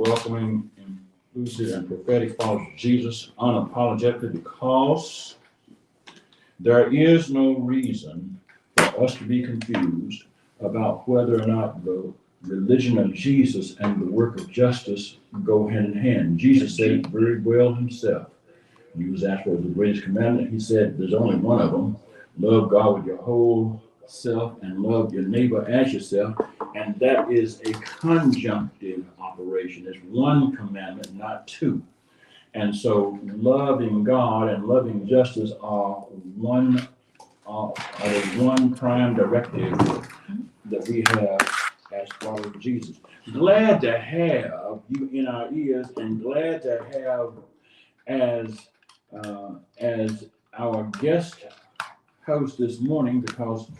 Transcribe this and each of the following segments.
welcoming, inclusive, and prophetic followers of Jesus unapologetically, because there is no reason for us to be confused about whether or not the religion of Jesus and the work of justice go hand in hand. Jesus said it very well himself. He was asked what was the greatest commandment. He said there's only one of them: love God with your whole self and love your neighbor as yourself. And that is a conjunctive operation. It's one commandment, not two. And so loving God and loving justice are one prime directive that we have as followers of Jesus. Glad to have you in our ears, and glad to have as our guest host this morning, because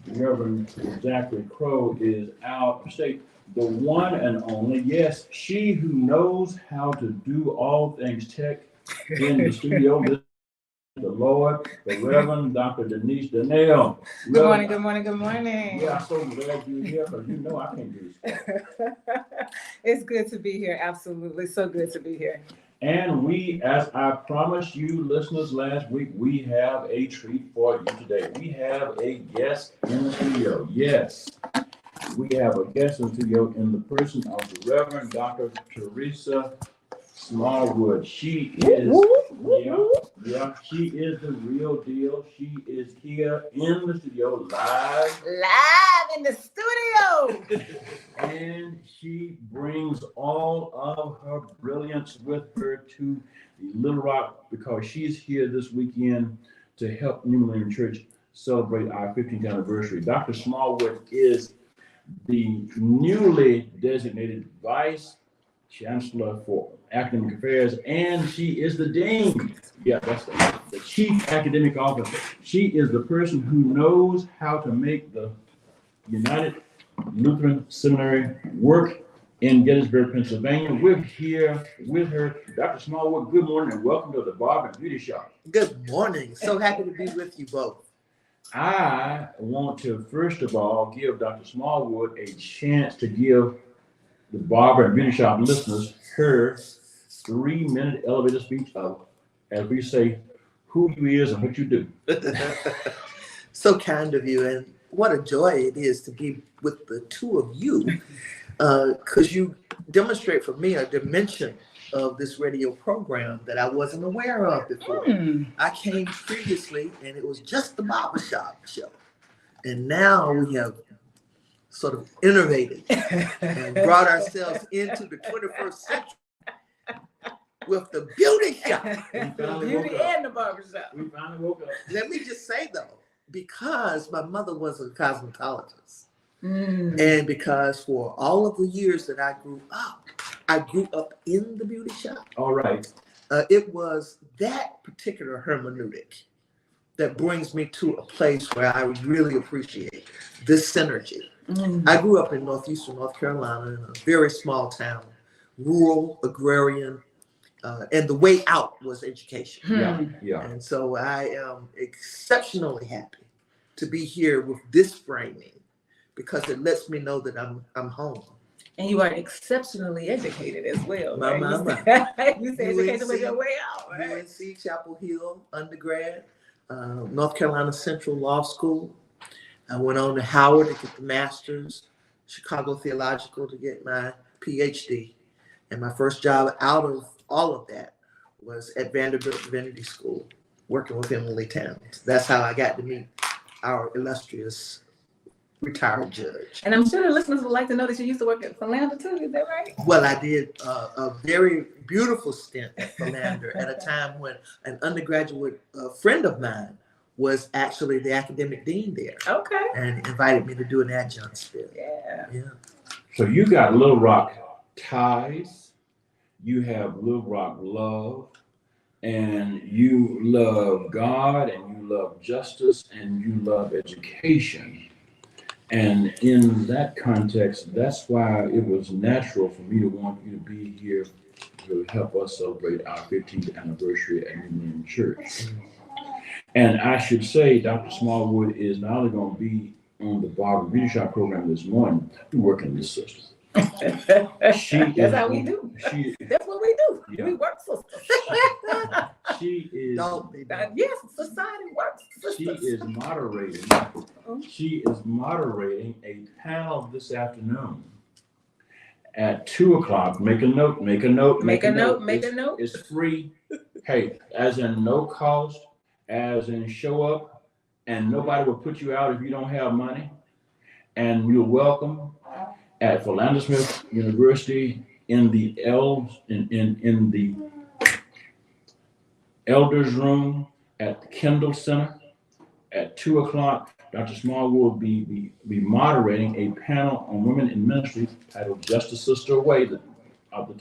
Reverend Zachary Crow is out of state, the one and only, yes, she who knows how to do all things tech in the studio, the Lord, the Reverend Dr. Denise Donnell. Good morning, good morning, good morning. Yeah, I'm so glad you're here, because you know I can't do this. It's good to be here, absolutely, so good to be here. And we, as I promised you listeners last week, we have a treat for you today. We have a guest in the studio. Yes, we have a guest in the studio in the person of the Reverend Dr. Teresa Smallwood. She is, she is the real deal. She is here in the studio live in the studio. And she brings all of her brilliance with her to the Little Rock, because she's here this weekend to help New Millennium Church celebrate our 15th anniversary. Dr. Smallwood is the newly designated Vice Chancellor for Academic Affairs, and she is the Dean. Yeah, that's the Chief Academic Officer. She is the person who knows how to make the United Lutheran Seminary work in Gettysburg, Pennsylvania. We're here with her. Dr. Smallwood, good morning and welcome to the Barber and Beauty Shop. Good morning. So happy to be with you both. I want to, first of all, give Dr. Smallwood a chance to give the Barber and Beauty Shop listeners her 3-minute elevator speech of, as we say, who you is and what you do. So kind of you, and what a joy it is to be with the two of you, because you demonstrate for me a dimension of this radio program that I wasn't aware of before. I came previously and it was just the barbershop show, and now we have sort of innovated and brought ourselves into the 21st century with the beauty shop. Beauty and the barbershop. We finally woke up. Let me just say though, because my mother was a cosmetologist, and because for all of the years that I grew up in the beauty shop. All right. It was that particular hermeneutic that brings me to a place where I really appreciate this synergy. I grew up in northeastern North Carolina in a very small town, rural, agrarian, and the way out was education. Yeah. And so I am exceptionally happy to be here with this framing, because it lets me know that I'm home. And you are exceptionally educated as well. My right? mama. You say educated with your way out, right? UNC Chapel Hill undergrad, North Carolina Central Law School. I went on to Howard to get the master's, Chicago Theological to get my PhD. And my first job out of all of that was at Vanderbilt Divinity School, working with Emily Towns. That's how I got to meet our illustrious retired judge. And I'm sure the listeners would like to know that you used to work at Philander too, is that right? Well, I did a very beautiful stint at Philander at a time when an undergraduate friend of mine was actually the academic dean there. Okay. And invited me to do an adjunct stint. Yeah. So you got Little Rock ties, you have Little Rock love, and you love God, and you love justice, and you love education. And in that context, that's why it was natural for me to want you to be here to help us celebrate our 15th anniversary at New Millennium Church. And I should say, Dr. Smallwood is not only going to be on the Barber Beauty Shop program this morning, we work in this system. That's how we do. That's what we do. Yeah. We work sisters. She is. Yes, society works sisters. She is moderating a panel this afternoon at 2:00. Make a note. Make a note. Make a note. Make a note. It's free. Hey, as in no cost, as in show up, and nobody will put you out if you don't have money. And you're welcome at Philander Smith University in the in the elders room at the Kendall Center at 2:00. Dr. Smallwood will be moderating a panel on women in ministry titled "Just a Sister Away," the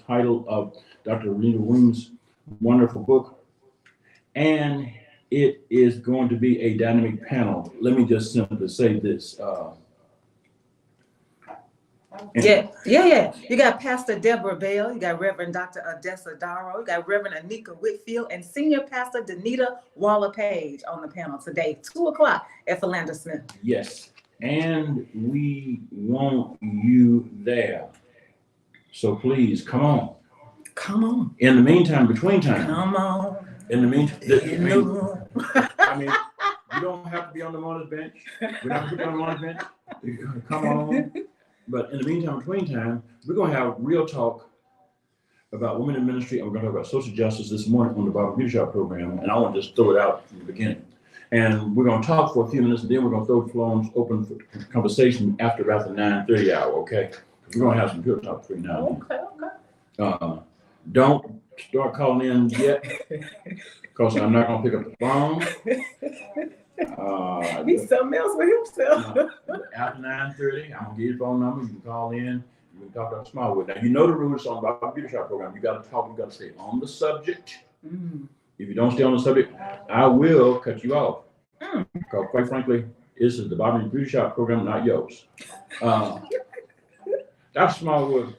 title of Dr. Rena Weems' wonderful book, and it is going to be a dynamic panel. Let me just simply say this. Yeah. You got Pastor Deborah Bell, you got Reverend Dr. Odessa Darrow, you got Reverend Anika Whitfield, and Senior Pastor Danita Waller-Page on the panel today, 2:00 at Philander Smith. Yes, and we want you there. So please, come on. Come on. In the meantime, between time. Come on. In the meantime, I mean, you don't have to be on the monitor's bench. We're not putting you on the monitor's bench. Come on. But in the meantime, between time, we're going to have real talk about women in ministry, and we're going to talk about social justice this morning on the Barber Beauty Shop program. And I want to just throw it out from the beginning. And we're going to talk for a few minutes, and then we're going to throw the phones open for conversation after about the 9:30 hour, okay? We're going to have some good talk between now and then. Okay. Don't start calling in yet, because I'm not going to pick up the phone. He's something else with himself. After 9:30, I'm gonna give you the phone number. You can call in. You can talk to Smallwood. Now you know the rules on the Beauty Shop program. You got to talk. You got to stay on the subject. If you don't stay on the subject, I will cut you off. Because quite frankly, this is the Beauty Shop program, not yours. Dr. Smallwood.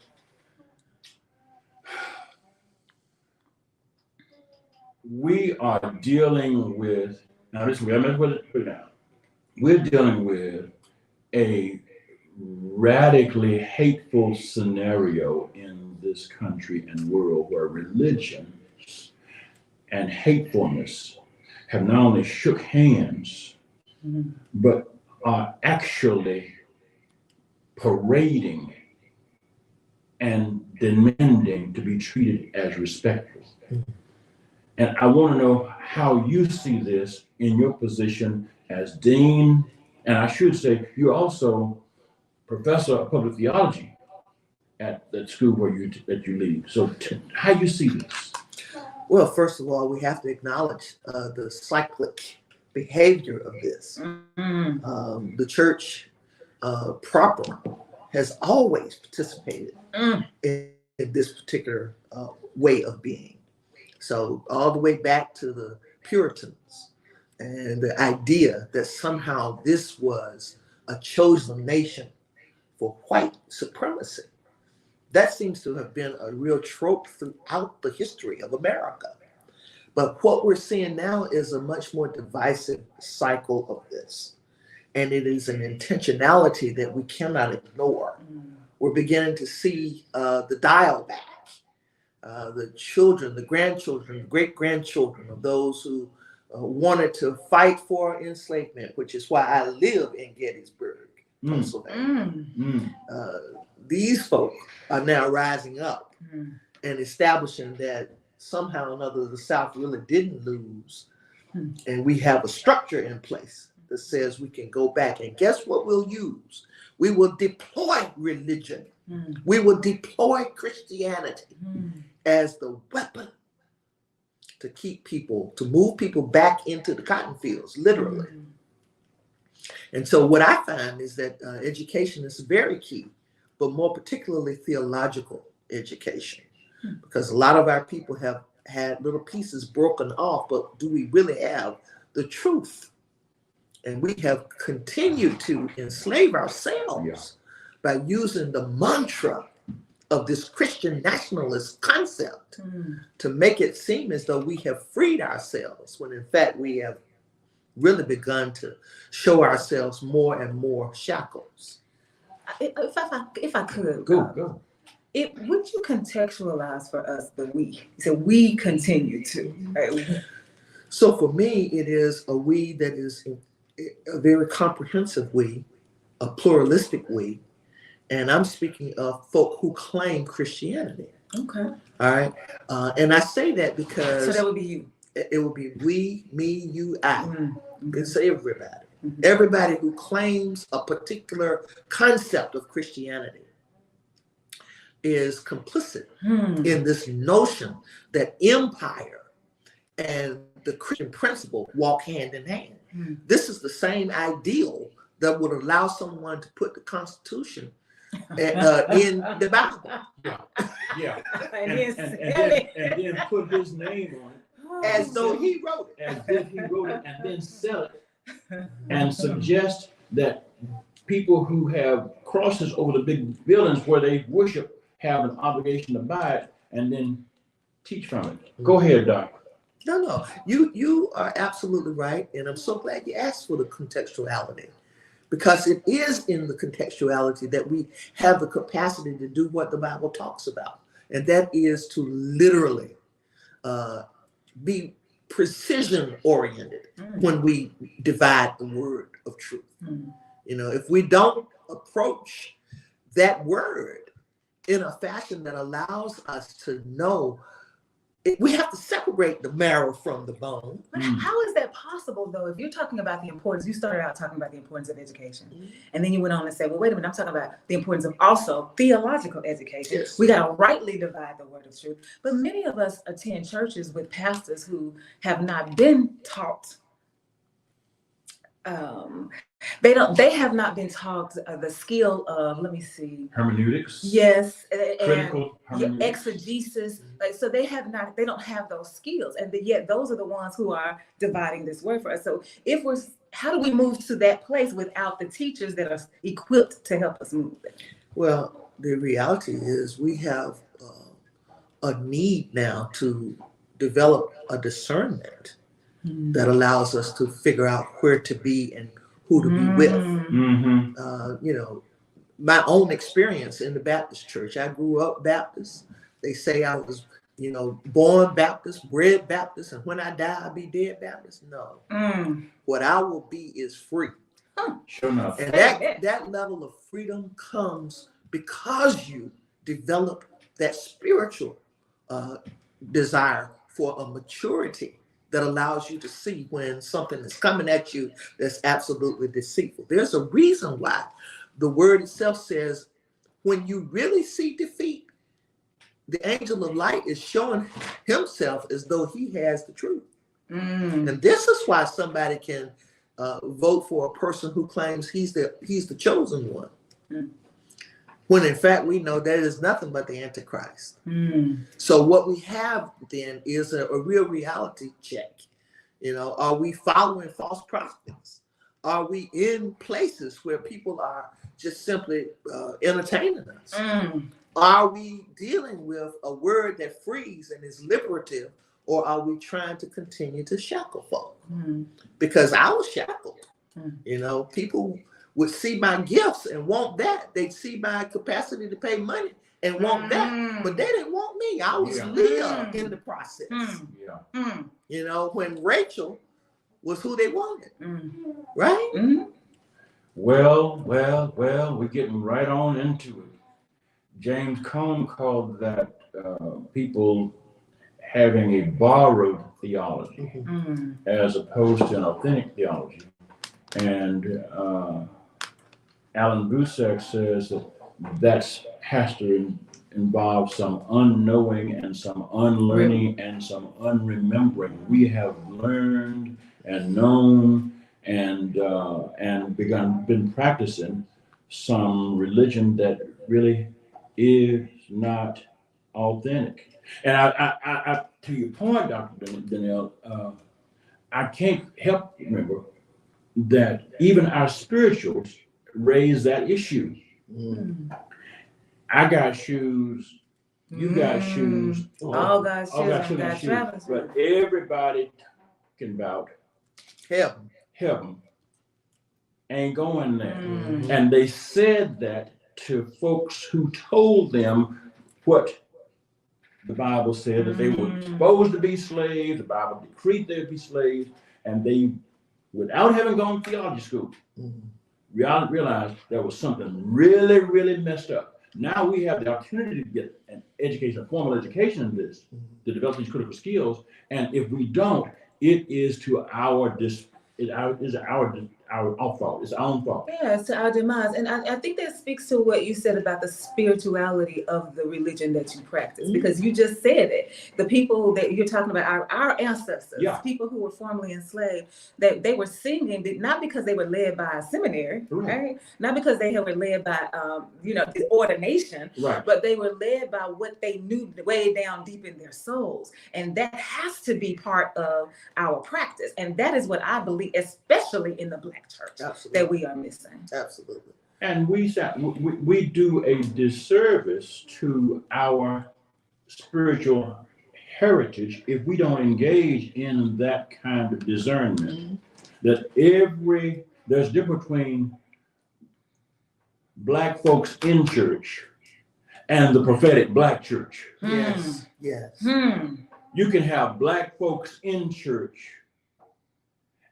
We are dealing with. Now, listen, we haven't put it down. We're dealing with a radically hateful scenario in this country and world where religion and hatefulness have not only shook hands, but are actually parading and demanding to be treated as respectful. And I want to know how you see this in your position as dean, and I should say you're also professor of public theology at the school where you lead. So how you see this? Well, first of all, we have to acknowledge the cyclic behavior of this. The church proper has always participated in this particular way of being. So all the way back to the Puritans and the idea that somehow this was a chosen nation for white supremacy. That seems to have been a real trope throughout the history of America. But what we're seeing now is a much more divisive cycle of this. And it is an intentionality that we cannot ignore. We're beginning to see the dial back. The children, the grandchildren, the great-grandchildren of those who wanted to fight for enslavement, which is why I live in Gettysburg, Pennsylvania. These folk are now rising up and establishing that somehow or another the South really didn't lose. And we have a structure in place that says we can go back. And guess what we'll use? We will deploy religion. We will deploy Christianity as the weapon to keep people, to move people back into the cotton fields, literally. And so what I find is that education is very key, but more particularly theological education, because a lot of our people have had little pieces broken off, but do we really have the truth? And we have continued to enslave ourselves by using the mantra of this Christian nationalist concept to make it seem as though we have freed ourselves, when in fact we have really begun to show ourselves more and more shackles. If I could, Go. would you contextualize for us the we? You said we continue to. Right? So for me, it is a we that is a very comprehensive we, a pluralistic we, and I'm speaking of folk who claim Christianity. Okay. All right, and I say that because So that would be you. It would be we, me, you, I. Mm-hmm. It's everybody. Mm-hmm. Everybody who claims a particular concept of Christianity is complicit in this notion that empire and the Christian principle walk hand in hand. This is the same ideal that would allow someone to put the Constitution in the Bible. Yeah. And then put his name on it. As though he wrote it. As if he wrote it, and then sell it and suggest that people who have crosses over the big buildings where they worship have an obligation to buy it and then teach from it. Go ahead, Doc. No. You are absolutely right, and I'm so glad you asked for the contextuality, because it is in the contextuality that we have the capacity to do what the Bible talks about, and that is to literally be precision oriented when we divide the word of truth. You know, if we don't approach that word in a fashion that allows us to know, we have to separate the marrow from the bone. But how is that possible, though? If you're talking about the importance, you started out talking about the importance of education, and then you went on to say, well, wait a minute, I'm talking about the importance of also theological education. Yes. We got to rightly divide the word of truth. But many of us attend churches with pastors who have not been taught. They have not been taught the skill of, let me see. Hermeneutics. Yes. Critical and hermeneutics. exegesis. Like, so they don't have those skills. And yet those are the ones who are dividing this word for us. So how do we move to that place without the teachers that are equipped to help us move there? Well, the reality is we have a need now to develop a discernment that allows us to figure out where to be and who to be with. You know, my own experience in the Baptist church, I grew up Baptist. They say I was, you know, born Baptist, bred Baptist, and when I die, I'll be dead Baptist. No. What I will be is free. Sure enough. And that level of freedom comes because you develop that spiritual desire for a maturity that allows you to see when something is coming at you that's absolutely deceitful. There's a reason why the word itself says, when you really see defeat, the angel of light is showing himself as though he has the truth. And this is why somebody can vote for a person who claims he's the chosen one. When in fact we know that is nothing but the Antichrist. So what we have then is a real reality check. You know, are we following false prophets? Are we in places where people are just simply entertaining us? Are we dealing with a word that frees and is liberative, or are we trying to continue to shackle folk? Because I was shackled. You know, people would see my gifts and want that. They'd see my capacity to pay money and want that. But they didn't want me. I was Leah in the process. You know, when Rachel was who they wanted. Right? Well, we're getting right on into it. James Cone called that people having a borrowed theology as opposed to an authentic theology. And Alan Busek says that has to involve some unknowing and some unlearning and some unremembering. We have learned and known and been practicing some religion that really is not authentic. And I to your point, Dr. Donnell, I can't help remember that even our spirituals raise that issue. I got shoes, you got shoes, all got shoes, but everybody talking about heaven. ain't going there. Mm. And they said that to folks who told them what the Bible said, that they were supposed to be slaves, the Bible decreed they'd be slaves, and they, without having gone to theology school, realized there was something really, really messed up. Now we have the opportunity to get an education, a formal education in this, to develop these critical skills. And if we don't, it is to our fault. It's our own fault. Yeah, it's to our demise. And I think that speaks to what you said about the spirituality of the religion that you practice, because you just said it. The people that you're talking about, our ancestors, people who were formerly enslaved, that they were singing, not because they were led by a seminary, right? Not because they were led by, the ordination, but they were led by what they knew way down deep in their souls. And that has to be part of our practice. And that is what I believe, especially in the Black church, that we are missing. Absolutely. And we do a disservice to our spiritual heritage if we don't engage in that kind of discernment. That there's a difference between Black folks in church and the prophetic Black church. Yes. You can have Black folks in church,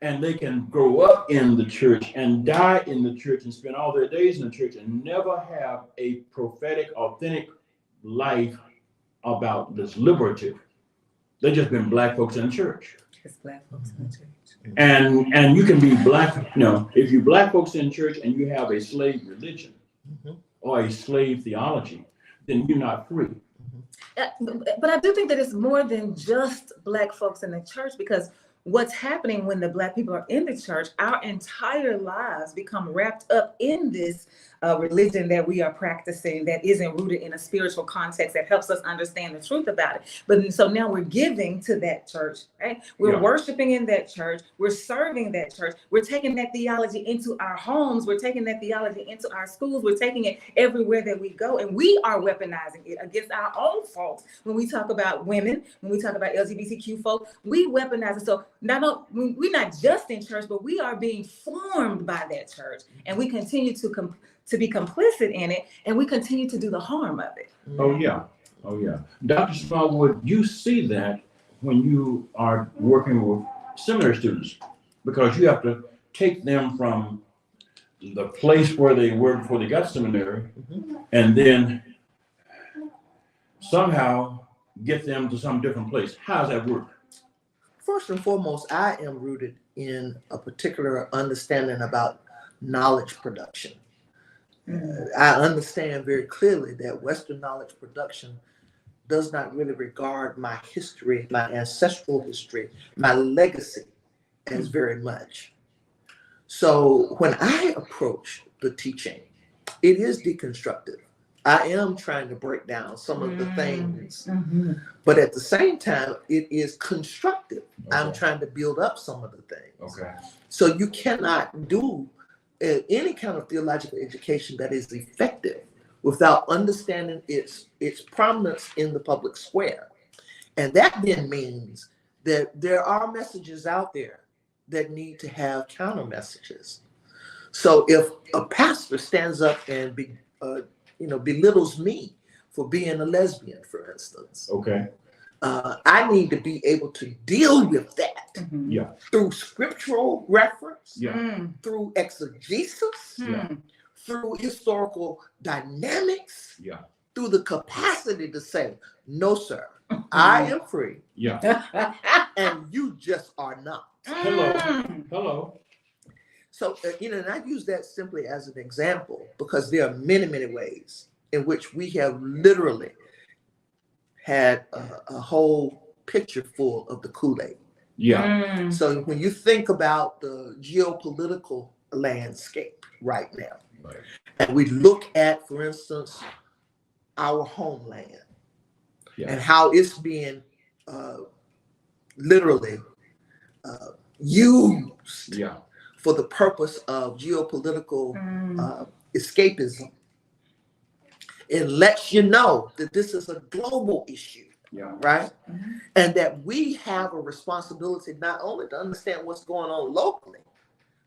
and they can grow up in the church and die in the church and spend all their days in the church and never have a prophetic, authentic life about this liberative. They've just been Black folks in church. Just Black folks in church. And you can be Black, if you Black folks in church and you have a slave religion or a slave theology, then you're not free. But I do think that it's more than just Black folks in the church, because what's happening when the Black people are in the church, our entire lives become wrapped up in this religion that we are practicing that isn't rooted in a spiritual context that helps us understand the truth about it. But so now we're giving to that church, right? We're worshiping in that church. We're serving that church. We're taking that theology into our homes. We're taking that theology into our schools. We're taking it everywhere that we go. And we are weaponizing it against our own folks. When we talk about women, when we talk about LGBTQ folks, we weaponize it. So we're not just in church, but we are being formed by that church. And we continue to be complicit in it, and we continue to do the harm of it. Oh yeah. Dr. Smallwood, you see that when you are working with seminary students, because you have to take them from the place where they were before they got to seminary, and then somehow get them to some different place. How does that work? First and foremost, I am rooted in a particular understanding about knowledge production. I understand very clearly that Western knowledge production does not really regard my history, my ancestral history, my legacy as very much. So when I approach the teaching, it is deconstructive. I am trying to break down some of the things, but at the same time, it is constructive. I'm trying to build up some of the things. So you cannot do any kind of theological education that is effective without understanding its prominence in the public square. And that then means that there are messages out there that need to have counter messages. So if a pastor stands up and belittles me for being a lesbian, for instance, I need to be able to deal with that through scriptural reference, through exegesis, through historical dynamics, through the capacity to say, no, sir, I am free, and you just are not. Hello. So, and I use that simply as an example because there are many, many ways in which we have literally had a whole pitcher full of the Kool-Aid. So when you think about the geopolitical landscape right now, and we look at, for instance, our homeland and how it's being literally used for the purpose of geopolitical escapism, it lets you know that this is a global issue, right? And that we have a responsibility not only to understand what's going on locally,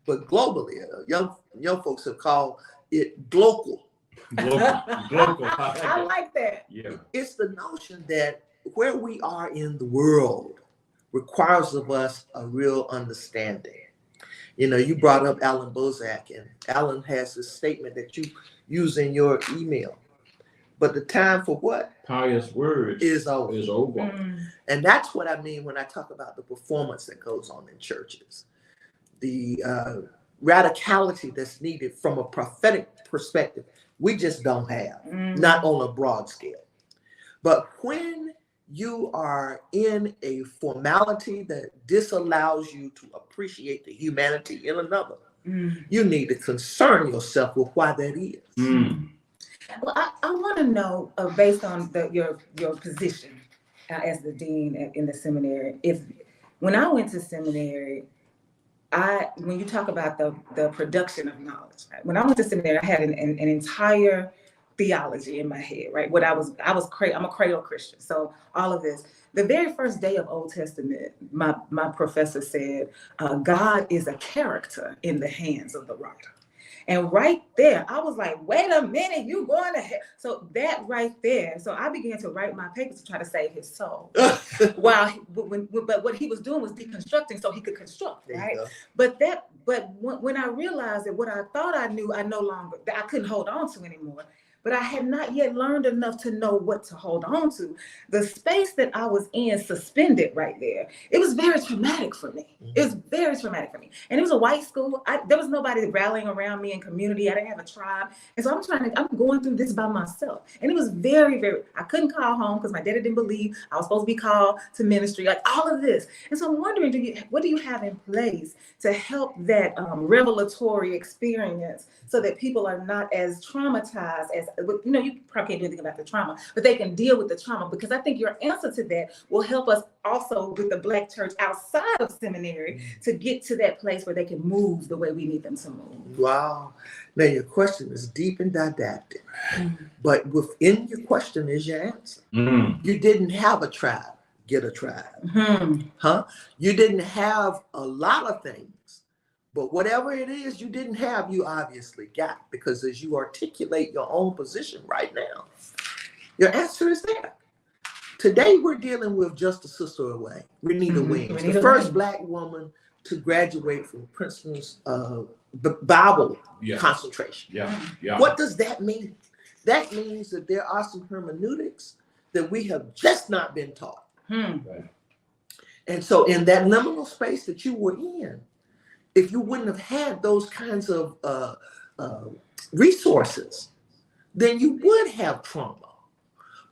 but globally, young folks have called it global. Global. I like that. Yeah. It's the notion that where we are in the world requires of us a real understanding. You know, you brought up Alan Bozak, and Alan has this statement that you use in your email. But the time for what? Pious words Is over. Is over. And that's what I mean when I talk about the performance that goes on in churches. The radicality that's needed from a prophetic perspective, we just don't have, not on a broad scale. But when you are in a formality that disallows you to appreciate the humanity in another, you need to concern yourself with why that is. Well, I want to know, based on your position as the dean in the seminary, when I went to seminary, when you talk about the production of knowledge, right? When I went to seminary, I had an entire theology in my head, right? I'm a cradle Christian, so all of this. The very first day of Old Testament, my professor said, God is a character in the hands of the writer. And right there, I was like, wait a minute, you going to hell. So that right there, so I began to write my papers to try to save his soul. But what he was doing was deconstructing so he could construct, right? But when I realized that what I thought I knew, I couldn't hold on to anymore. But I had not yet learned enough to know what to hold on to. The space that I was in, suspended right there, it was very traumatic for me. It was very traumatic for me. And it was a white school. There was nobody rallying around me in community. I didn't have a tribe. And so I'm going through this by myself. And it was very, very, I couldn't call home because my daddy didn't believe I was supposed to be called to ministry, like all of this. And so I'm wondering, what do you have in place to help that revelatory experience so that people are not as traumatized as, you probably can't do anything about the trauma, but they can deal with the trauma? Because I think your answer to that will help us also with the Black church outside of seminary to get to that place where they can move the way we need them to move. Wow. Now your question is deep and didactic, but within your question is your answer. You didn't have a tribe, get a tribe. You didn't have a lot of things. But whatever it is you didn't have, you obviously got, because as you articulate your own position right now, your answer is there. Today, we're dealing with Just a Sister Away, Renita Williams, the first Black woman to graduate from Princeton's Bible concentration. What does that mean? That means that there are some hermeneutics that we have just not been taught. And so in that liminal space that you were in, if you wouldn't have had those kinds of resources, then you would have trauma.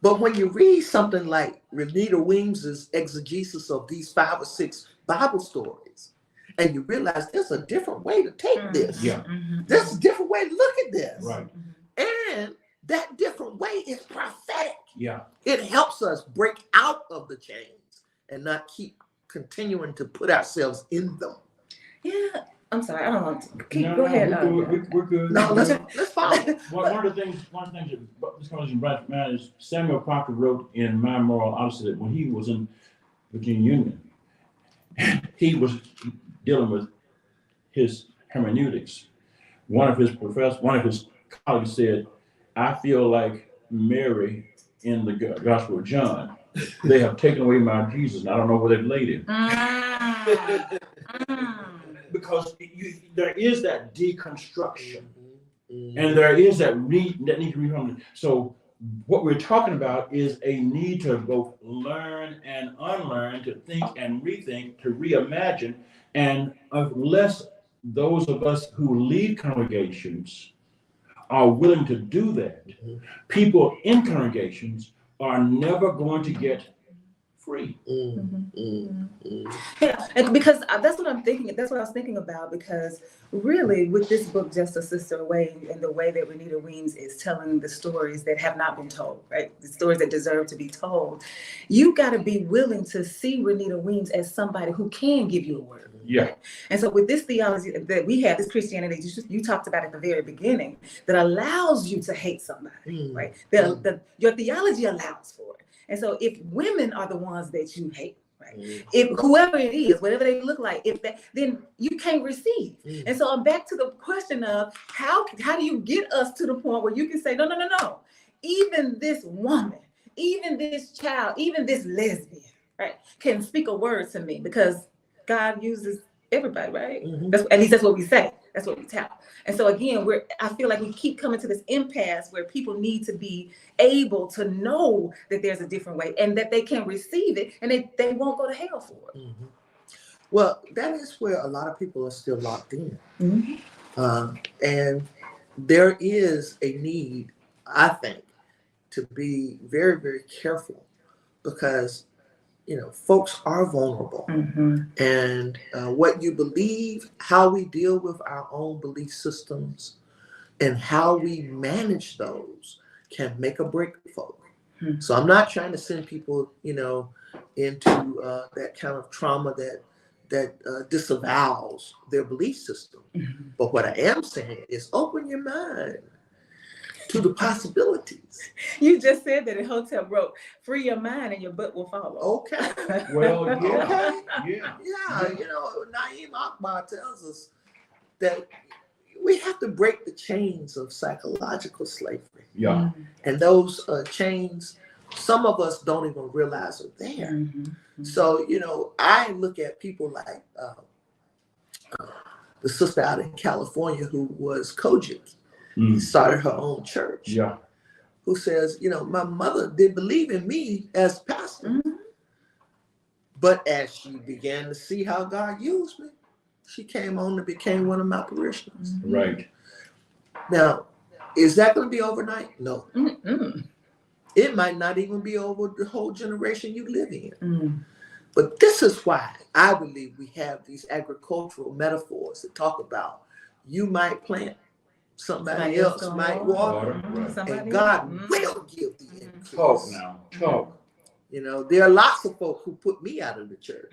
But when you read something like Renita Williams's exegesis of these 5 or 6 Bible stories, and you realize there's a different way to take this. There's a different way to look at this. And that different way is prophetic. It helps us break out of the chains and not keep continuing to put ourselves in them. I'm sorry, I don't want to keep. Go ahead. We're good. No, let's follow. One of the things that just comes in right mind is Samuel Crocker wrote in My Moral Odyssey that when he was in Virginia Union, he was dealing with his hermeneutics. One of his colleagues said, "I feel like Mary in the Gospel of John. They have taken away my Jesus, and I don't know where they've laid him." Because there is that deconstruction, and there is that need to be. So what we're talking about is a need to both learn and unlearn, to think and rethink, to reimagine. And unless those of us who lead congregations are willing to do that, people in congregations are never going to get free. Because that's what I'm thinking. That's what I was thinking about. Because really, with this book, Just a Sister Away, and the way that Renita Williams is telling the stories that have not been told, right? The stories that deserve to be told. You got to be willing to see Renita Williams as somebody who can give you a word. And so with this theology that we have, this Christianity you talked about at the very beginning, that allows you to hate somebody, right? Your theology allows for it. And so if women are the ones that you hate, Mm. If whoever it is, whatever they look like, if that, then you can't receive. Mm. And so I'm back to the question of how do you get us to the point where you can say, no. Even this woman, even this child, even this lesbian, right, can speak a word to me because God uses everybody, right? Mhm. At least that's what we say. That's what we tell. And so again, I feel like we keep coming to this impasse where people need to be able to know that there's a different way and that they can receive it and they won't go to hell for it. Mhm. Well, that is where a lot of people are still locked in. Mm-hmm. And there is a need, I think, to be very, very careful because, folks are vulnerable. Mm-hmm. And what you believe, how we deal with our own belief systems, and how we manage those can make or break folk. Hmm. So I'm not trying to send people, into that kind of trauma that disavows their belief system. Mm-hmm. But what I am saying is open your mind to the possibilities. You just said that in Hotel wrote, free your mind and your butt will follow. Okay. Well, yeah, Okay. yeah. Yeah, Naeem Akbar tells us that we have to break the chains of psychological slavery. Yeah. And those chains, some of us don't even realize are there. Mm-hmm. So, I look at people like the sister out in California who was Kojic, started her own church. Yeah. Who says, my mother did believe in me as pastor. Mm-hmm. But as she began to see how God used me, she came on and became one of my parishioners. Mm-hmm. Right. Now, is that going to be overnight? No. Mm-hmm. It might not even be over the whole generation you live in. Mm-hmm. But this is why I believe we have these agricultural metaphors that talk about you might plant, somebody else might water, Mm-hmm. and God will give the increase. Talk now. Talk. There are lots of folk who put me out of the church.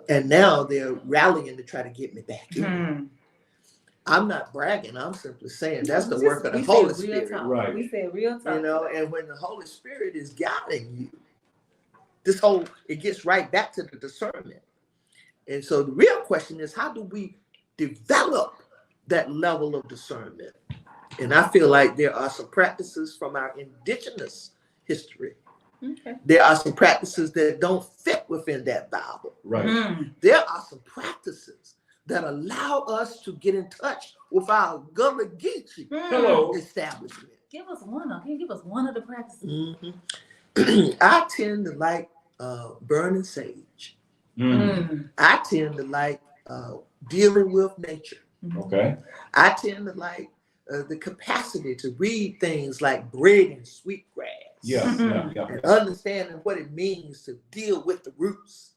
And now they're rallying to try to get me back in. I'm not bragging. I'm simply saying that's the work of the Holy Spirit. Right. We said real talk. And when the Holy Spirit is guiding you, it gets right back to the discernment. And so the real question is, how do we develop that level of discernment? And I feel like there are some practices from our indigenous history. Okay. There are some practices that don't fit within that Bible. Right. There are some practices that allow us to get in touch with our Gullah Geechee establishment. Give us one of the practices. Mm-hmm. I tend to like burning sage. I tend to like dealing with nature. Okay. I tend to like the capacity to read things like bread and sweetgrass. Yeah. And understanding what it means to deal with the roots.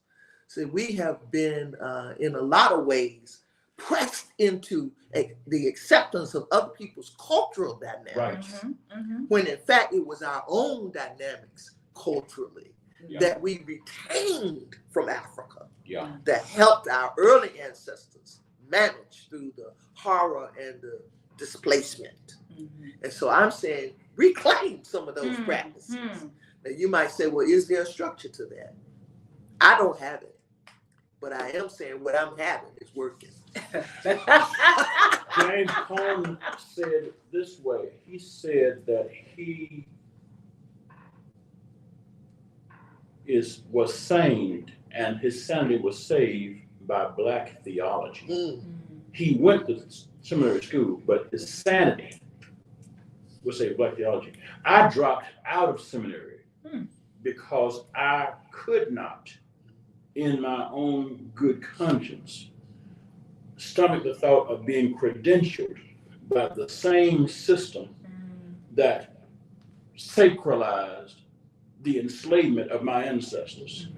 So we have been, in a lot of ways, pressed into the acceptance of other people's cultural dynamics, when in fact it was our own dynamics culturally that we retained from Africa, that helped our early ancestors manage through the horror and the displacement. And so I'm saying reclaim some of those practices. Now you might say, well, is there a structure to that? I don't have it. But I am saying what I'm having is working. James Cone said it this way. He said that he was saved, and his sanity was saved by Black theology. He went to seminary school, but his sanity was saved by Black theology. I dropped out of seminary because I could not, in my own good conscience, stomach the thought of being credentialed by the same system that sacralized the enslavement of my ancestors.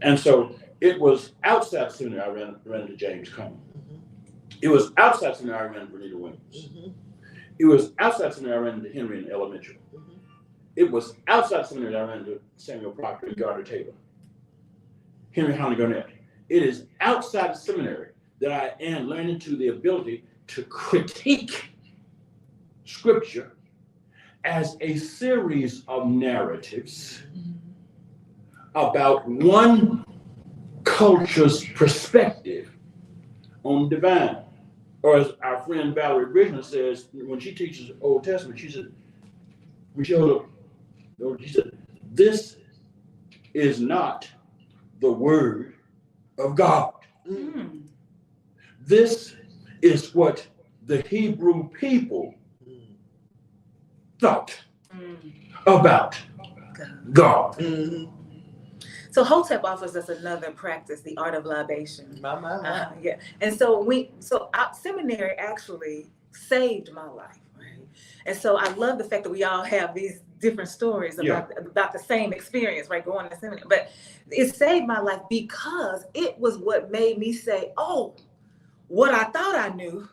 And so it was outside seminary I ran into James Cone. It was outside seminary I ran into Renita Williams. It was outside seminary I ran into Henry and Ella Mitchell. It was outside seminary I ran into Samuel Proctor and Gardner Taylor. Henry Howland Garnett. It is outside the seminary that I am learning to the ability to critique scripture as a series of narratives about one culture's perspective on divine. Or as our friend Valerie Griffen says, when she teaches Old Testament, she said, this is not the word of God. Mm. This is what the Hebrew people thought about God. Mhm. So Hotep offers us another practice, the art of libation. My. Yeah, and so our seminary actually saved my life, right? And so I love the fact that we all have these different stories about the same experience, right? Going to seminary, but it saved my life because it was what made me say, "Oh, what I thought I knew,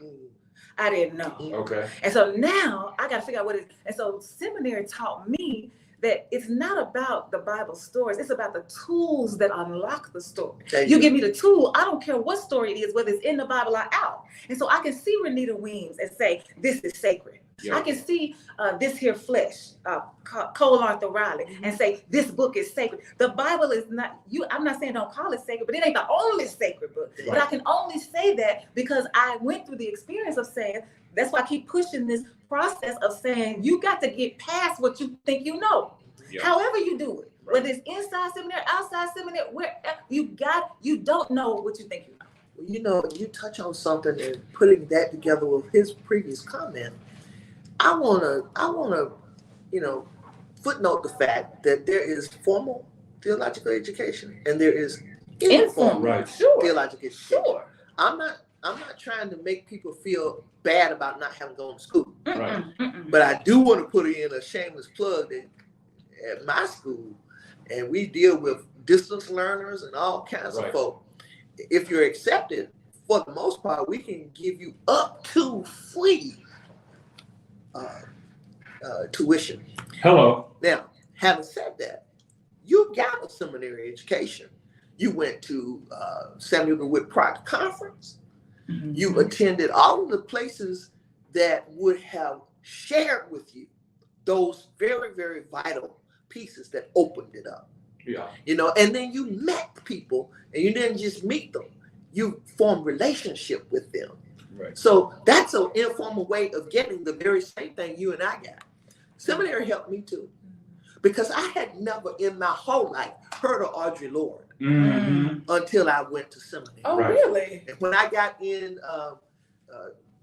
I didn't know." Okay. And so now I got to figure out what it is. And so seminary taught me that it's not about the Bible stories. It's about the tools that unlock the story. You give me the tool. I don't care what story it is, whether it's in the Bible or out. And so I can see Renita Weems and say, this is sacred. Yeah. I can see this here flesh, Cole Arthur Riley, and say, this book is sacred. The Bible is not, I'm not saying don't call it sacred, but it ain't the only sacred book. Right. But I can only say that because I went through the experience of saying, that's why I keep pushing this process of saying, you got to get past what you think you know. Yeah. However you do it, right. Whether it's inside seminary, outside seminary, where you don't know what you think you know. You know, you touch on something and putting that together with his previous comment. I wanna, footnote the fact that there is formal theological education and there is informal theological education. Sure. I'm not trying to make people feel bad about not having gone to school. Right. But I do want to put in a shameless plug that at my school, and we deal with distance learners and all kinds of folk. If you're accepted, for the most part, we can give you up to free tuition. Hello. Now, having said that, you got a seminary education. You went to Samuel DeWitt Proctor Conference. Mm-hmm. You attended all of the places that would have shared with you those very, very vital pieces that opened it up. Yeah. You know, and then you met people, and you didn't just meet them. You formed relationship with them. Right. So that's an informal way of getting the very same thing you and I got. Seminary helped me too, because I had never in my whole life heard of Audre Lorde until I went to seminary. Oh, right. Really? And when I got in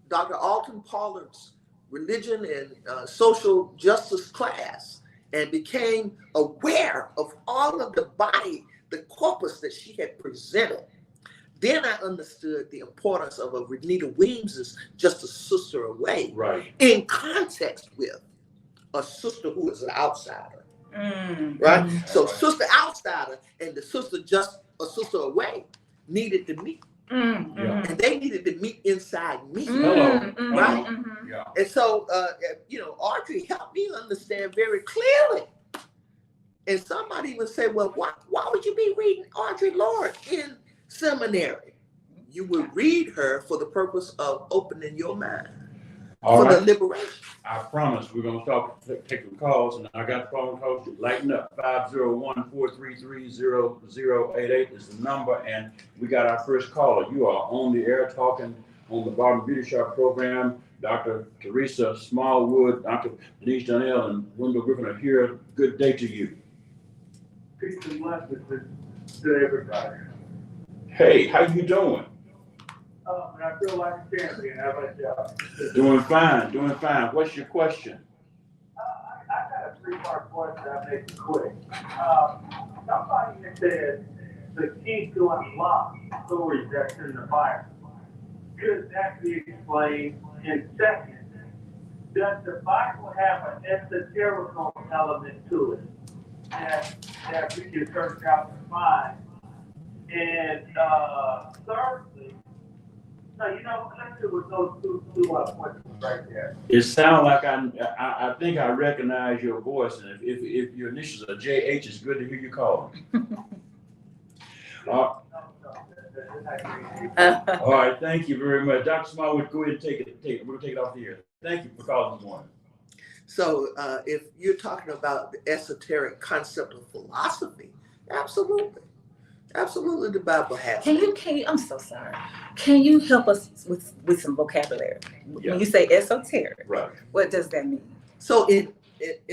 Dr. Alton Pollard's religion and social justice class, and became aware of all of the body, the corpus that she had presented, then I understood the importance of a Renita Weems as just a sister away, right? In context with a sister who is an outsider, right? So sister outsider and the sister just a sister away needed to meet. Yeah. And they needed to meet inside me. Right? Yeah. And so, Audrey helped me understand very clearly. And somebody even said, well, why would you be reading Audre Lorde in seminary? You would read her for the purpose of opening your mind for the liberation. I promise we're going to start taking calls, and I got the phone calls. Lighten up. 501-433-0088 is the number, and we got our first caller. You are on the air talking on the Barber Beauty Shop program. Dr. Teresa Smallwood, Dr. Denise, Donnell, and Wendell Griffen are here. Good day to you. Peace and blessings to everybody. Hey, how you doing? I feel like a champion. How about y'all? Doing fine, doing fine. What's your question? I got a three-part question. I'll make it quick. Somebody has said the key to unlock stories that's in the Bible. Could that be explained? And second, does the Bible have an esoterical element to it that we can search out to find? And thirdly, so let's do with those two questions right there. It sounds like I think I recognize your voice, and if your initials are JH, it's good to hear you call. All right, thank you very much. Dr. Smallwood, go ahead and take it. We're going to take it off the air. Thank you for calling this morning. So if you're talking about the esoteric concept of philosophy Absolutely. Absolutely, the Bible has Can it. you, I'm so sorry. Can you help us with some vocabulary? Yeah. When you say esoteric, Right. what does that mean? So in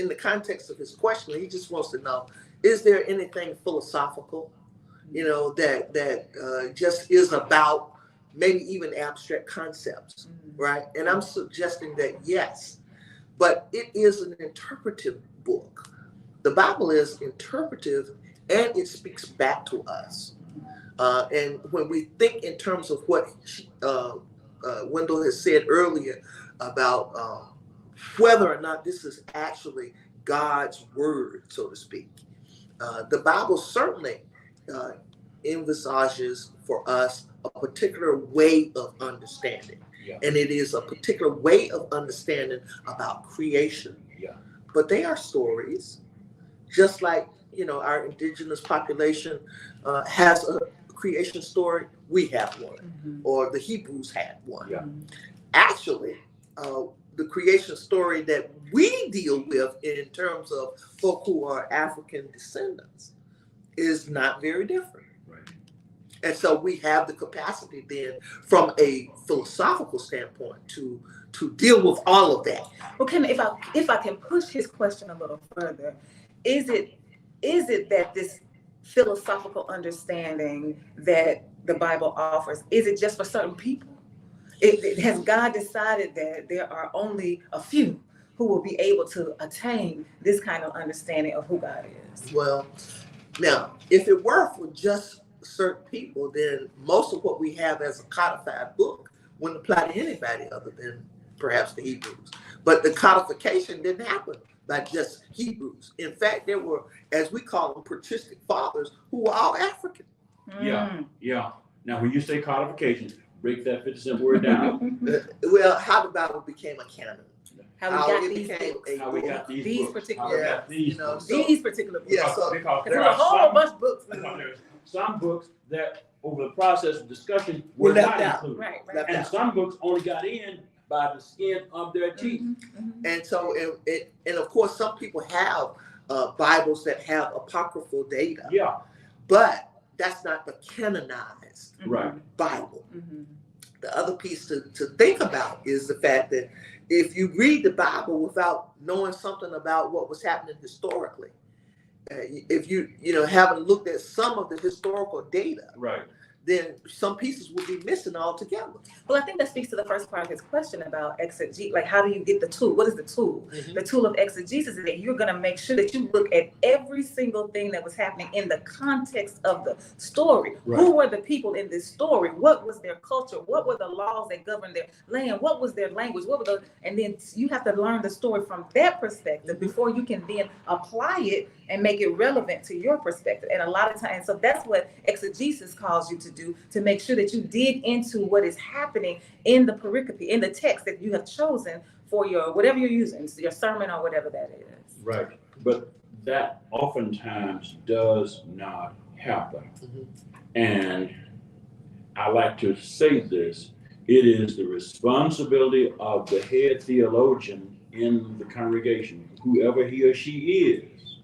the context of his question, he just wants to know, is there anything philosophical, that just is about maybe even abstract concepts, right? And I'm suggesting that yes, but it is an interpretive book. The Bible is interpretive and it speaks back to us. And when we think in terms of what Wendell has said earlier about whether or not this is actually God's word, so to speak, the Bible certainly envisages for us a particular way of understanding. Yeah. And it is a particular way of understanding about creation. Yeah. But they are stories, just like our indigenous population has a creation story. We have one, or the Hebrews had one. Yeah. Actually, the creation story that we deal with in terms of folk who are African descendants is not very different. Right. And so we have the capacity then, from a philosophical standpoint, to deal with all of that. Well, if I can push his question a little further, is it that this philosophical understanding that the Bible offers, is it just for certain people? Has God decided that there are only a few who will be able to attain this kind of understanding of who God is? Well, now, if it were for just certain people, then most of what we have as a codified book wouldn't apply to anybody other than perhaps the Hebrews. But the codification didn't happen by just Hebrews. In fact, there were, as we call them, patristic fathers who were all African. Yeah. Yeah. Now, when you say codification, break that 50-cent word down. Well, how the Bible became a canon. How we got it these became books. a How we book. got these These books. particular- How we got Yeah, these you know, books. so- These particular books. Yeah, so Because Because there there's a are whole bunch of books. because there's some books that, over the process of discussion, Were were left not out. included. Right. Left And out. some books only got in by the skin of their teeth. And so, and of course, some people have Bibles that have apocryphal data, Yeah. but that's not the canonized Right. Bible. The other piece to think about is the fact that if you read the Bible without knowing something about what was happening historically, if you haven't looked at some of the historical data, Right. then some pieces will be missing altogether. Well, I think that speaks to the first part of his question about exegesis. Like, how do you get the tool? What is the tool? The tool of exegesis is that you're going to make sure that you look at every single thing that was happening in the context of the story. Right. Who were the people in this story? What was their culture? What were the laws that governed their land? What was their language? And then you have to learn the story from that perspective before you can then apply it and make it relevant to your perspective. And a lot of times, so that's what exegesis calls you to do, to make sure that you dig into what is happening in the pericope, in the text that you have chosen for your, whatever you're using, your sermon or whatever that is. Right. But that oftentimes does not happen. And I like to say this, it is the responsibility of the head theologian in the congregation, whoever he or she is,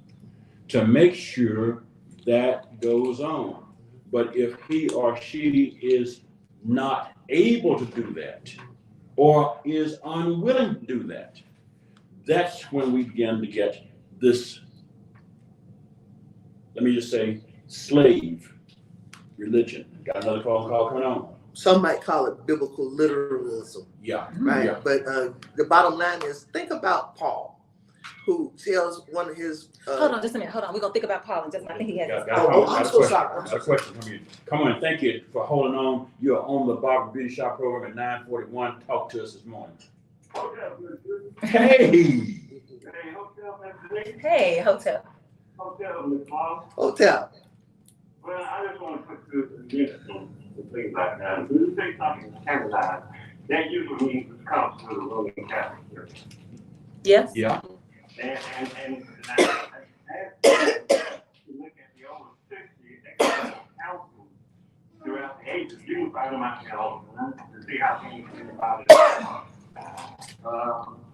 to make sure that goes on. But if he or she is not able to do that, or is unwilling to do that, that's when we begin to get this, let me just say, slave religion. Got another phone call coming on? Some might call it biblical literalism, Yeah. right? Yeah. But the bottom line is, think about Paul, who tells one of his. Hold on, just a minute. Hold on. We're going to think about Paul. I think he has. I'm so sorry. Got a question from you. Come on, thank you for holding on. You're on the Barber Beauty Shop program at 941. Talk to us this morning. Hey. Hey, hotel. Hotel. Well, I just want to put this against some things like that. When you say something canonized, that usually means it comes to the Roman Catholic Church. Yes? Yeah. And you look at the over 60 councils throughout the ages, you can find them out there all the time to see how things came about it.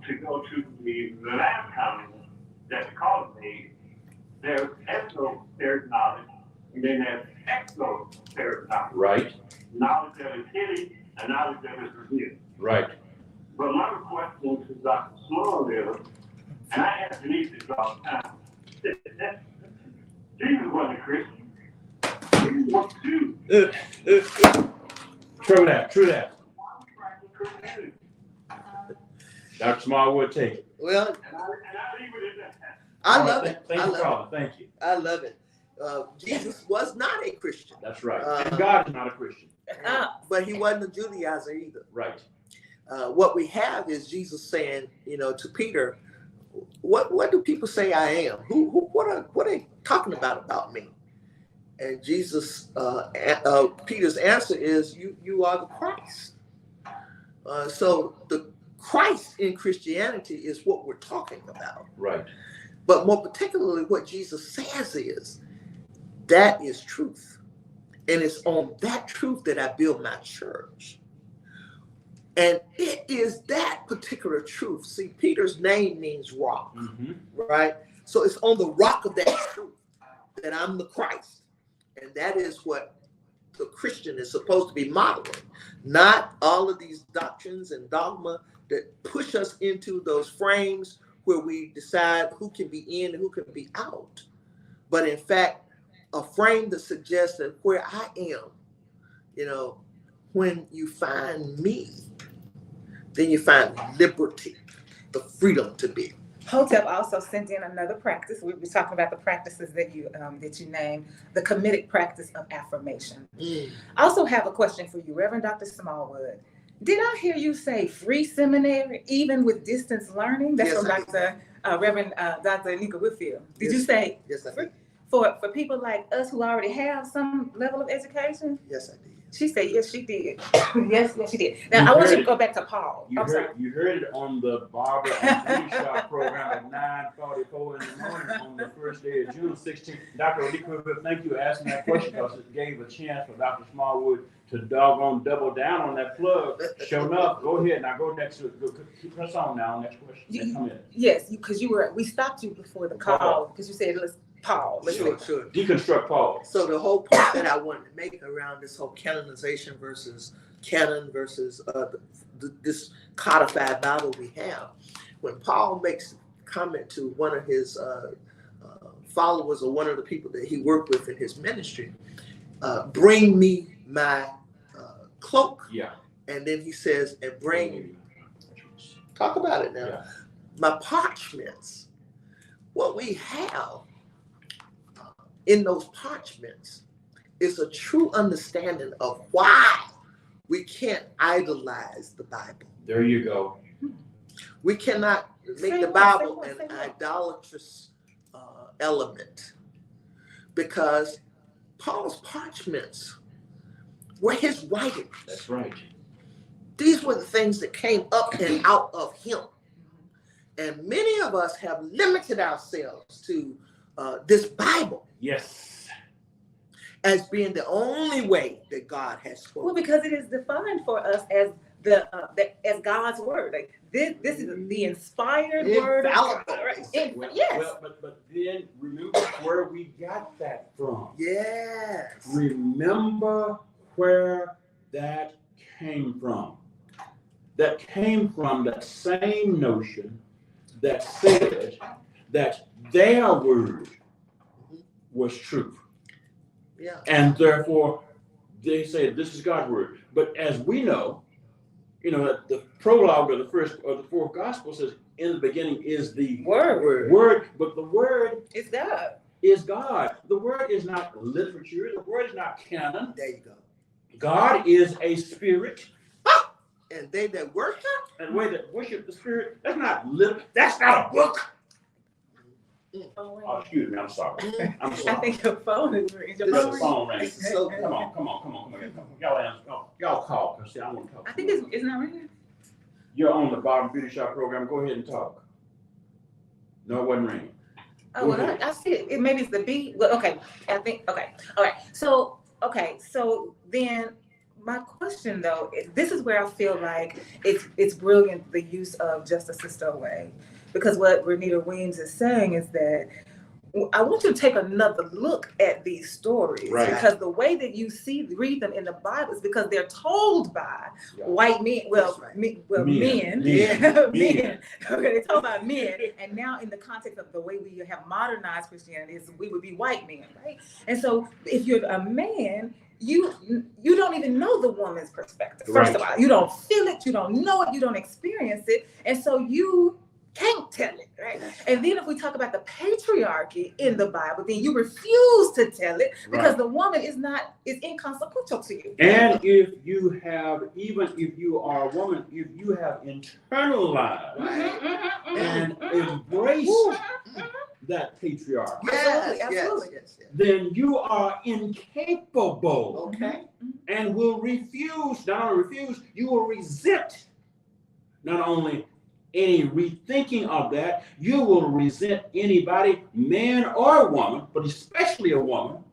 To go to the last comment that the caller made, there's knowledge then there's exoteric Right. knowledge that is hidden and knowledge that is revealed. Right. But my question to Dr. Smallwood is, and I ask Denise this all the time, Jesus wasn't a Christian. Jesus was a Jew. True that. True that. Why we practice Christianity? Dr. Smallwood, take it. Well, And I leave it at that. I All right, love it. Thank I you, love Father. Thank you. it. I love it. Jesus was not a Christian, That's right. And God is not a Christian. but he wasn't a Judaizer either. Right. What we have is Jesus saying, to Peter, what do people say I am? What are they talking about me? And Jesus, Peter's answer is, you are the Christ. So the Christ in Christianity is what we're talking about. Right. But more particularly, what Jesus says is, that is truth. And it's on that truth that I build my church. And it is that particular truth. See, Peter's name means rock, right? So it's on the rock of that truth that I'm the Christ. And that is what the Christian is supposed to be modeling. Not all of these doctrines and dogma that push us into those frames where we decide who can be in and who can be out. But in fact, a frame that suggests that where I am, when you find me, then you find liberty, the freedom to be. Hotep also sent in another practice. We were talking about the practices that you named, the committed practice of affirmation. I also have a question for you, Reverend Dr. Smallwood. Did I hear you say free seminary, even with distance learning? That's Yes, from Reverend Dr. Nika Whitfield. Did you say Yes, I did. for people like us who already have some level of education? Yes, I did. She said, yes, she did. yes, she did. Now, I want you to go back to Paul. You heard it on the Barber and Beauty Shop program at 9:44 in the morning on the first day of June 16th. Dr. O'Leary, thank you for asking that question because it gave a chance for Dr. Smallwood to doggone double down on that plug. Sure enough, go ahead. Now go next to keep us on now. Next question. Come in. Yes, because we stopped you before the call because you said, let's Paul. Sure. Deconstruct Paul. So the whole point that I wanted to make around this whole canonization versus canon versus this codified Bible we have, when Paul makes a comment to one of his followers or one of the people that he worked with in his ministry, bring me my cloak. Yeah. And then he says, and bring, talk about it now, Yeah. my parchments. What we have in those parchments is a true understanding of why we can't idolize the Bible. There you go. We cannot make the Bible an idolatrous element, because Paul's parchments were his writings. That's right. These were the things that came up and out of him. And many of us have limited ourselves to this Bible. Yes. As being the only way that God has spoken. Well, because it is defined for us as as God's word. Like this is the inspired word of God. Right? Yes. Well, but then remember where we got that from. Yes. Remember where that came from. That came from that same notion that said that their word was truth. Yeah. And therefore, they say this is God's word. But as we know, the prologue of the first or the fourth gospel says, in the beginning is the word. But the word is God. Is God. The word is not literature. The word is not canon. There you go. God is a spirit. And they that worship. And way that worship the spirit, that's not a book. Oh, excuse me, I'm sorry. I'm sorry. I think your phone is ringing. The phone rings. So come on. Y'all call, because I want to talk. I think it's not ringing. You're on the Barber Beauty Shop program. Go ahead and talk. No, it wasn't ringing. Oh, well, I see it. Maybe it's the beat. Well, okay. I think, okay. All right. So then my question though, this is where I feel like it's brilliant, the use of Just a Sister Away. Because what Renita Weems is saying is that I want you to take another look at these stories, Right. because the way that you read them in the Bible is because they're told by Yeah. white men. Well, That's right. men. Men. Men. Okay, they talk about men, and now in the context of the way we have modernized Christianity, is we would be white men, right? And so, if you're a man, you don't even know the woman's perspective. First of all, you don't feel it, you don't know it, you don't experience it, and so you can't tell it, right? And then if we talk about the patriarchy in the Bible, then you refuse to tell it because the woman is inconsequential to you. And if you are a woman, if you have internalized and embraced that patriarchy, Absolutely. then you are incapable Okay. and will refuse, not only refuse, you will resent not only any rethinking of that, you will resent anybody, man or woman, but especially a woman,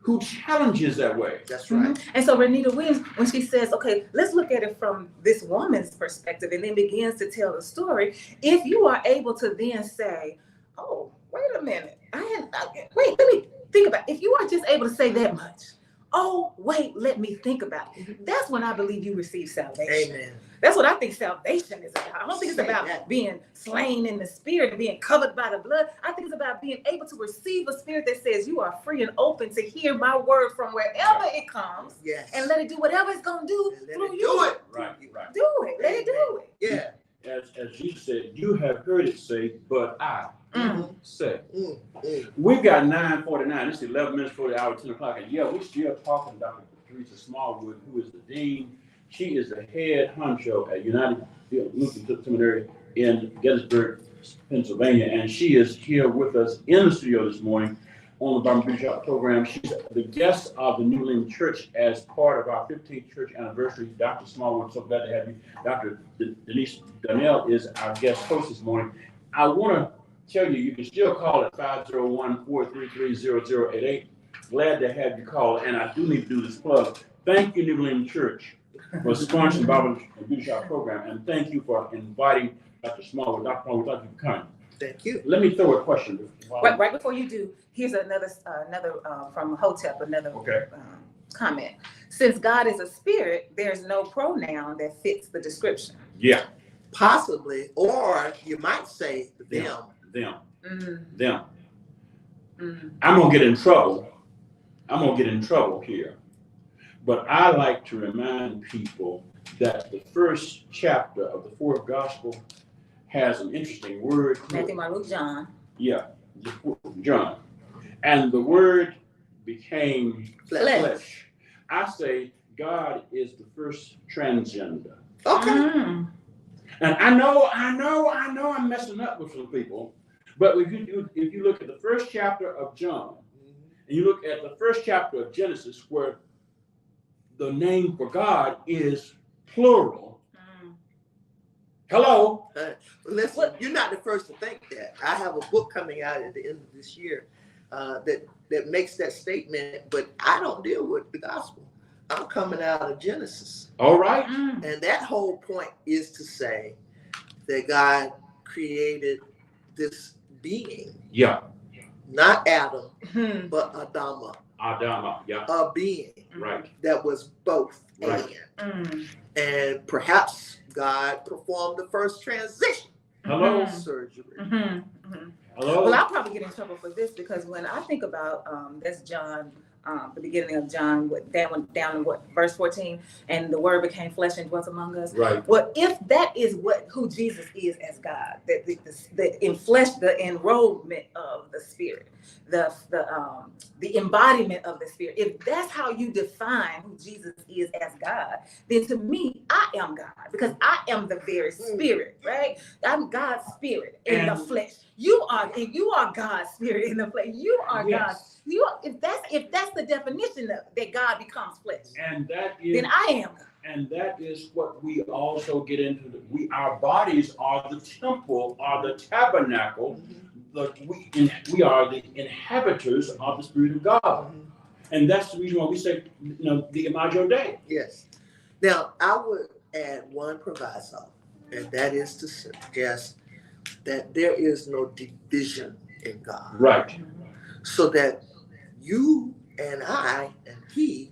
who challenges that way. That's right. And so Renita Williams, when she says, okay, let's look at it from this woman's perspective, and then begins to tell the story, if you are able to then say, oh, wait a minute, wait, let me think about it. If you are just able to say that much, oh, wait, let me think about it. That's when I believe you receive salvation. Amen. That's what I think salvation is about. I don't think it's about being slain in the spirit and being covered by the blood. I think it's about being able to receive a spirit that says you are free and open to hear my word from wherever it comes. Yes. And let it do whatever it's going to do through you. Do it. Right. Do it. Let it do it. Yeah. As Jesus said, you have heard it say, but I say. Mm. We've got 9:49. It's 11 minutes for the hour, 10 o'clock. And yeah, we're still talking to Dr. Teresa Smallwood, who is the dean. She is the head honcho at United Lutheran Seminary in Gettysburg, Pennsylvania. And she is here with us in the studio this morning on the Barber Shop program. She's the guest of the New Living Church as part of our 15th church anniversary. Dr. Smallwood, so glad to have you. Dr. Denise Donnell is our guest host this morning. I want to tell you, you can still call at 501-433-0088. Glad to have you call. And I do need to do this plug. Thank you, New Living Church, for sponsoring the Barber and Beauty Shop program. And thank you for inviting Dr. Smallwood. Dr. Smallwood, thank you for coming. Thank you. Let me throw a question. Right before you do, here's another from Hotep, another comment. Since God is a spirit, there's no pronoun that fits the description. Yeah. Possibly, or you might say them. Them. Mm. I'm gonna get in trouble here. But I like to remind people that the first chapter of the fourth gospel has an interesting word. Matthew, Mark, Luke, John. Yeah, John. And the word became flesh. I say God is the first transgender. Okay. Mm. And I know I'm messing up with some people, but if you look at the first chapter of John, and you look at the first chapter of Genesis, where the name for God is plural. Hello? Listen, you're not the first to think that. I have a book coming out at the end of this year that makes that statement, but I don't deal with the gospel. I'm coming out of Genesis. All right. And that whole point is to say that God created this being. Yeah. Not Adam, but Adama. Adama, yeah. A being. Right. That was both. Right. And perhaps God performed the first transition. Hello? Surgery. Hello? Well, I'll probably get in trouble for this because when I think about that's John, the beginning of John, down in verse 14, and the word became flesh and dwelt among us. Right. Well, if that is who Jesus is as God, that the enrollment of the Spirit, the embodiment of the Spirit, if that's how you define who Jesus is as God, then to me, I am God because I am the very Spirit, right? I'm God's Spirit in the flesh. You are God's Spirit in the flesh. You are God's. If that's the definition of that God becomes flesh, and that is, then I am God. And that is what we also get into. Our bodies are the temple, are the tabernacle. We are the inhabitants of the Spirit of God, and that's the reason why we say, the Imago Dei. Yes. Now I would add one proviso, and that is to suggest that there is no division in God. Right. So that you and I and he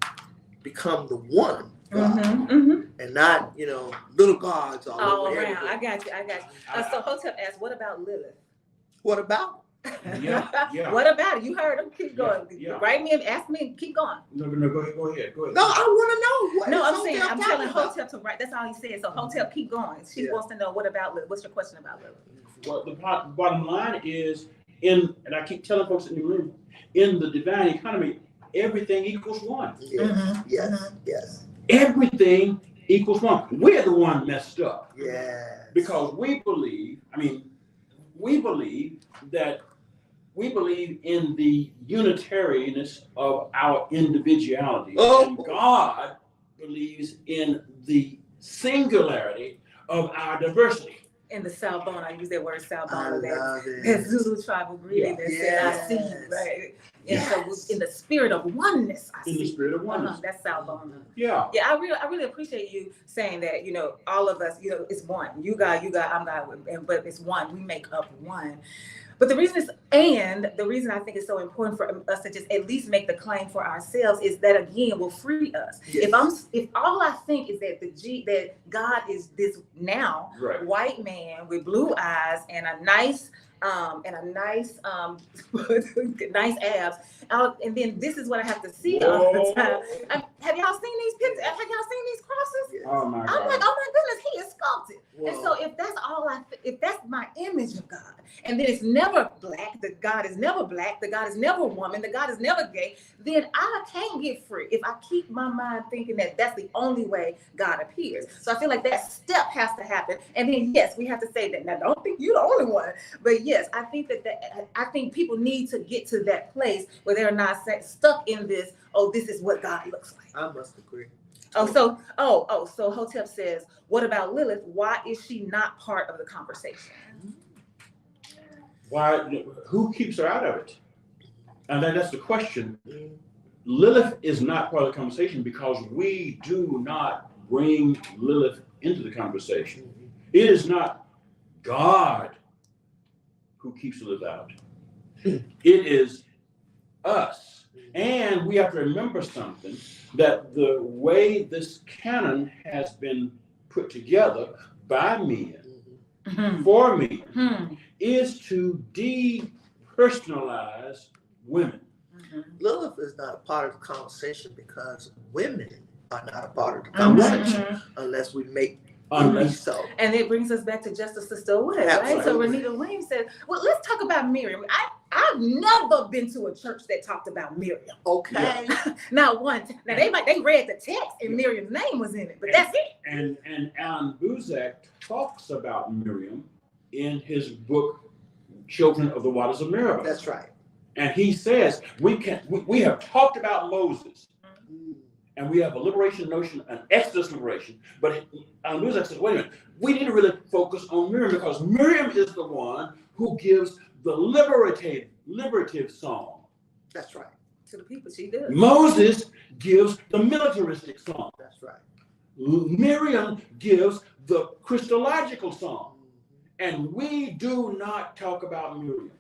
become the one God, and not, little gods all All over around. everywhere. I got you. So Hotep asked, what about Lilith? What about? Yeah. What about it? You heard him. Keep going. Yeah. Write me and ask me. Keep going. No, go ahead. No, I want to know what. No, is I'm saying Hotep I'm talking telling about? Hotep to write. That's all he said. So Hotep, keep going. She wants to know, what about Lilith? What's your question about Lilith? Well, the bottom line is, and I keep telling folks in the room, in the divine economy, everything equals one. Yes. Everything equals one. We're the one messed up. Yeah. Because we believe in the unitariness of our individuality. Oh. And God believes in the singularity of our diversity. In the Salbona, I use that word I Salbona. love it. That Zulu tribal greeting that said, I see you, right? And so in the spirit of oneness, I see. In the spirit of oneness. That's Salbona. Yeah. Yeah, I really appreciate you saying that, all of us, it's one. You God, I'm God, but it's one. We make up one. But the reason I think it's so important for us to just at least make the claim for ourselves is that, again, will free us. Yes. If all I think is that God is this now white man with blue eyes and a nice nice abs, and then this is what I have to see all the time. Have y'all seen these pictures? Have y'all seen these crosses? Yes. Oh my God. I'm like, oh my goodness, he is sculpted. Whoa. And so if that's my image of God, and then it's never black, the God is never black, the God is never woman, the God is never gay, then I can't get free if I keep my mind thinking that that's the only way God appears. So I feel like that step has to happen. And then, yes, we have to say that. Now, don't think you're the only one. But yes, I think I think people need to get to that place where they're not stuck in this, this is what God looks like. I must agree. So Hotep says, what about Lilith? Why is she not part of the conversation? Why? Who keeps her out of it? And then that's the question. Lilith is not part of the conversation because we do not bring Lilith into the conversation. It is not God who keeps Lilith out. It is us. And we have to remember something, that the way this canon has been put together by men, for men, is to depersonalize women. Lilith is not a part of the conversation because women are not a part of the conversation unless we make so. And it brings us back to Justice Sister Wood, right? So Renita Williams said, well, let's talk about Miriam. I've never been to a church that talked about Miriam. Okay. Not once. Now they read the text and Miriam's name was in it, but that's it. And Alan Buzak talks about Miriam in his book, Children of the Waters of Meribah. That's right. And he says, we have talked about Moses, and we have a liberation notion, an Exodus liberation. But Alan Buzak says, wait a minute, we need to really focus on Miriam because Miriam is the one who gives the liberative song. That's right. To the people, she does. Moses gives the militaristic song. That's right. Miriam gives the Christological song. And we do not talk about Miriam.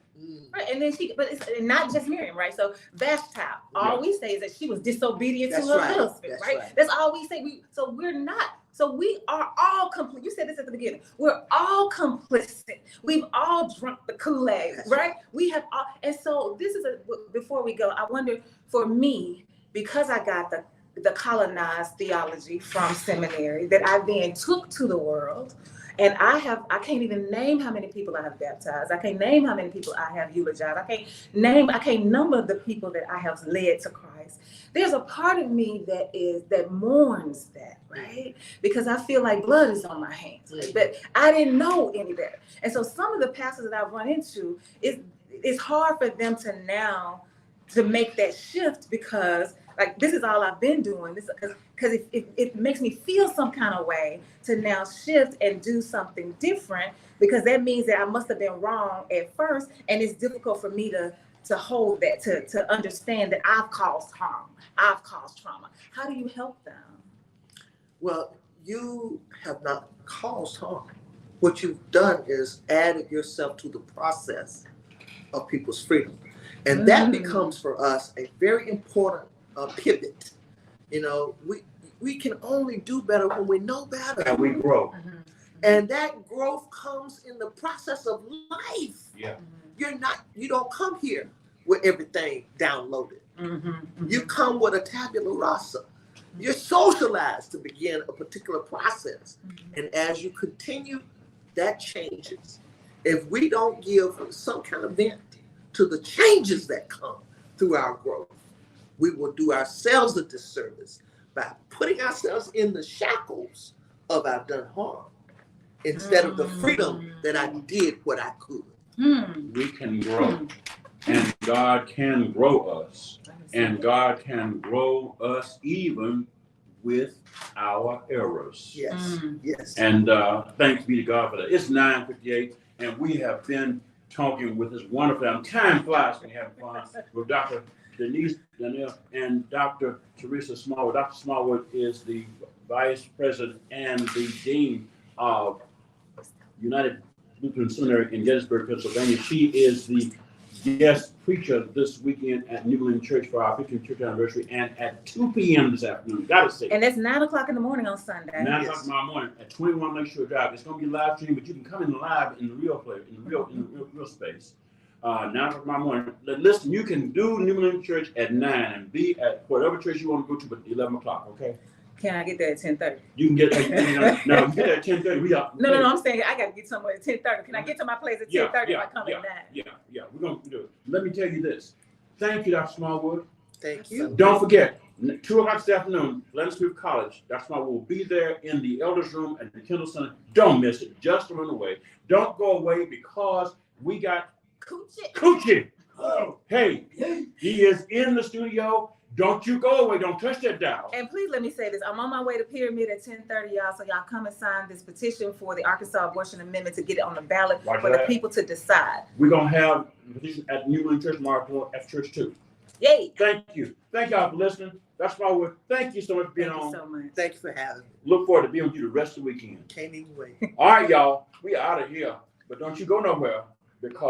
Right, and then but it's not just Miriam, right? So Vashti, all we say is that she was disobedient to her husband, right? That's all we say. We are all complete. You said this at the beginning. We're all complicit. We've all drunk the Kool-Aid, right? We have all, and so this is before we go, I wonder for me, because I got the colonized theology from seminary that I then took to the world. And I can't even name how many people I have baptized. I can't name how many people I have eulogized. I can't number the people that I have led to Christ. There's a part of me that mourns that, right? Because I feel like blood is on my hands, right? That I didn't know any better. And so some of the pastors that I've run into, it's hard for them to make that shift because like this is all I've been doing. This because it makes me feel some kind of way to now shift and do something different because that means that I must have been wrong at first, and it's difficult for me to hold that to understand that I've caused harm, I've caused trauma. How do you help them? Well, you have not caused harm. What you've done is added yourself to the process of people's freedom. And that becomes for us a very important pivot. You know, we can only do better when we know better. And we grow. And that growth comes in the process of life. Yeah. You don't come here with everything downloaded. You come with a tabula rasa. You're socialized to begin a particular process. And as you continue, that changes. If we don't give some kind of vent to the changes that come through our growth, we will do ourselves a disservice by putting ourselves in the shackles of I've done harm instead of the freedom that I did what I could. We can grow, and God can grow us, and God can grow us even with our errors. Yes, yes. And thanks be to God for that. It's 9:58, and we have been talking with this wonderful, time flies when you're having fun, with Dr. Denise, Donnell, and Dr. Teresa Smallwood. Dr. Smallwood is the Vice President and the Dean of United Lutheran Seminary in Gettysburg, Pennsylvania. She is the guest preacher this weekend at New England Church for our 50th church anniversary, and at 2 p.m. this afternoon. Gotta say. And that's 9 o'clock in the morning on Sunday. 9 o'clock tomorrow morning at 21 Lakeshore Drive. It's going to be live stream, but you can come in live in the real place, in the real space. 9 o'clock tomorrow morning. Listen, you can do New England Church at 9 and be at whatever church you want to go to, but 11 o'clock. Okay. Can I get there at 10:30? You can get no, you get there at 10:30. We are. No, I'm saying I got to get somewhere at 10:30. Can I get to my place at 10:30 if I come at 9? Yeah. We're going to do it. Let me tell you this. Thank you, Dr. Smallwood. Thank you. Don't forget, 2 o'clock this afternoon, Leonard College. Dr. Smallwood will be there in the Elders Room at the Kendall Center. Don't miss it. Just run away. Don't go away because we got Coochie. Oh, hey, he is in the studio. Don't you go away. Don't touch that dial. And please let me say this. I'm on my way to Pyramid at 10:30, y'all. So y'all come and sign this petition for the Arkansas Abortion Amendment to get it on the ballot for the people to decide. We're going to have the petition at New England Church tomorrow at Church 2. Yay. Thank you. Thank y'all for listening. That's why thank you so much for being on. Thank you so much. Thank you for having me. Look forward to being with you the rest of the weekend. Can't even wait. All right, y'all. We are out of here. But don't you go nowhere because